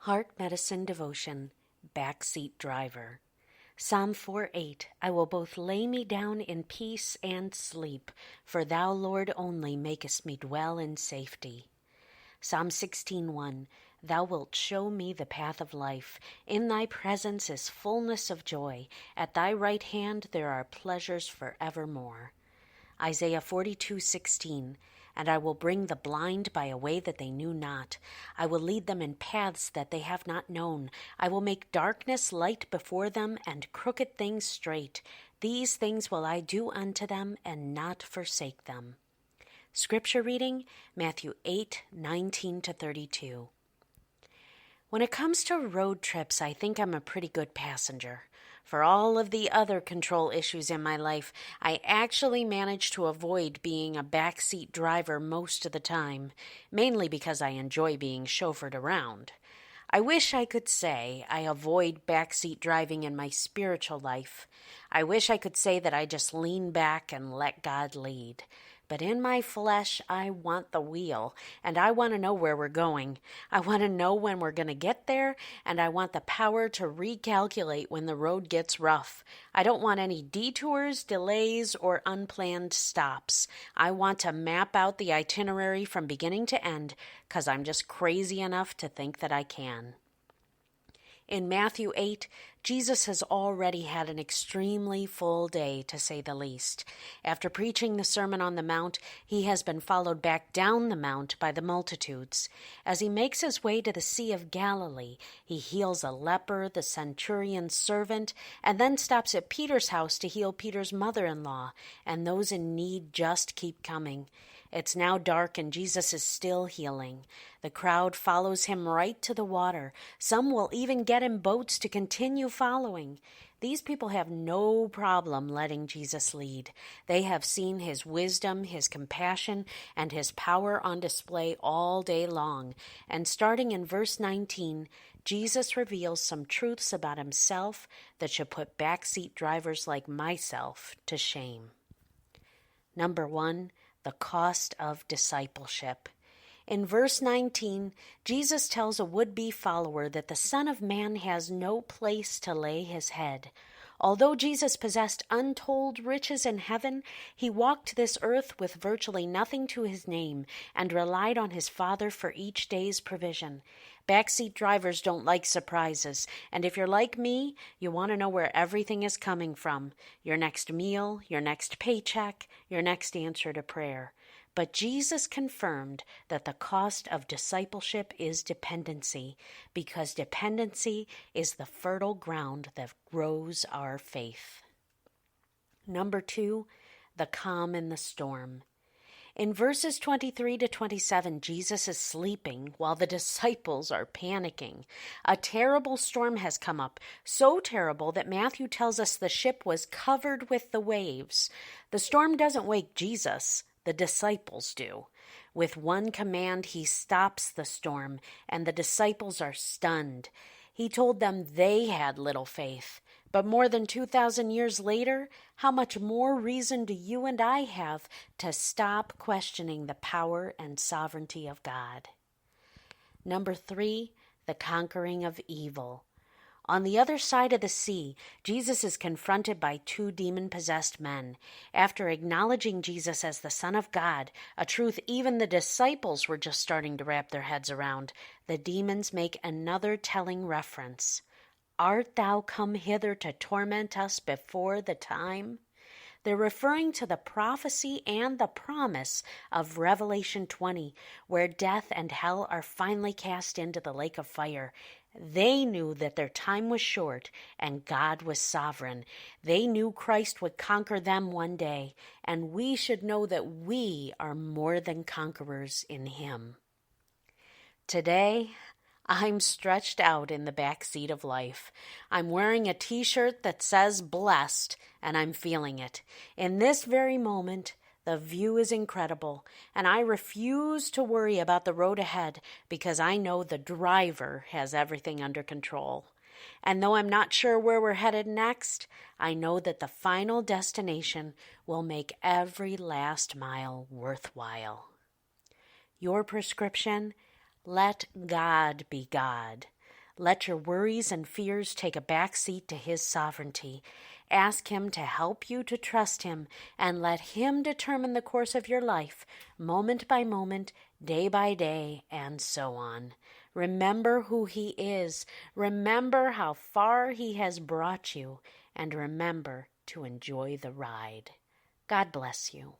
Heart Medicine Devotion, Backseat Driver. Psalm 4:8. I will both lay me down in peace and sleep, for thou, Lord, only makest me dwell in safety. Psalm 16:1. Thou wilt show me the path of life. In thy presence is fullness of joy. At thy right hand there are pleasures forevermore. Isaiah 42:16. And I will bring the blind by a way that they knew not. I will lead them in paths that they have not known. I will make darkness light before them, and crooked things straight. These things will I do unto them, and not forsake them. Scripture reading, Matthew 8:19-32. When it comes to road trips, I think I'm a pretty good passenger. For all of the other control issues in my life, I actually manage to avoid being a backseat driver most of the time, mainly because I enjoy being chauffeured around. I wish I could say I avoid backseat driving in my spiritual life. I wish I could say that I just lean back and let God lead. But in my flesh, I want the wheel, and I want to know where we're going. I want to know when we're going to get there, and I want the power to recalculate when the road gets rough. I don't want any detours, delays, or unplanned stops. I want to map out the itinerary from beginning to end, because I'm just crazy enough to think that I can. In Matthew 8, Jesus has already had an extremely full day, to say the least. After preaching the Sermon on the Mount, he has been followed back down the mount by the multitudes. As he makes his way to the Sea of Galilee, he heals a leper, the centurion's servant, and then stops at Peter's house to heal Peter's mother-in-law, and those in need just keep coming. It's now dark and Jesus is still healing. The crowd follows him right to the water. Some will even get in boats to continue following. These people have no problem letting Jesus lead. They have seen his wisdom, his compassion, and his power on display all day long. And starting in verse 19, Jesus reveals some truths about himself that should put backseat drivers like myself to shame. Number 1, the cost of discipleship. In verse 19, Jesus tells a would-be follower that the Son of Man has no place to lay his head. Although Jesus possessed untold riches in heaven, he walked this earth with virtually nothing to his name and relied on his Father for each day's provision. Backseat drivers don't like surprises, and if you're like me, you want to know where everything is coming from. Your next meal, your next paycheck, your next answer to prayer. But Jesus confirmed that the cost of discipleship is dependency, because dependency is the fertile ground that grows our faith. Number 2, the calm in the storm. In verses 23-27, Jesus is sleeping while the disciples are panicking. A terrible storm has come up, so terrible that Matthew tells us the ship was covered with the waves. The storm doesn't wake Jesus. The disciples do. With one command, he stops the storm, and the disciples are stunned. He told them they had little faith. But more than 2,000 years later, how much more reason do you and I have to stop questioning the power and sovereignty of God? Number 3, the conquering of evil. On the other side of the sea, Jesus is confronted by 2 demon-possessed men. After acknowledging Jesus as the Son of God, a truth even the disciples were just starting to wrap their heads around, the demons make another telling reference. Art thou come hither to torment us before the time? They're referring to the prophecy and the promise of Revelation 20, where death and hell are finally cast into the lake of fire. They knew that their time was short and God was sovereign. They knew Christ would conquer them one day, and we should know that we are more than conquerors in him. Today, I'm stretched out in the back seat of life. I'm wearing a t-shirt that says blessed, and I'm feeling it. In this very moment, the view is incredible, and I refuse to worry about the road ahead because I know the driver has everything under control. And though I'm not sure where we're headed next, I know that the final destination will make every last mile worthwhile. Your prescription? Let God be God. Let your worries and fears take a back seat to His sovereignty. Ask Him to help you to trust Him and let Him determine the course of your life, moment by moment, day by day, and so on. Remember who He is. Remember how far He has brought you, and remember to enjoy the ride. God bless you.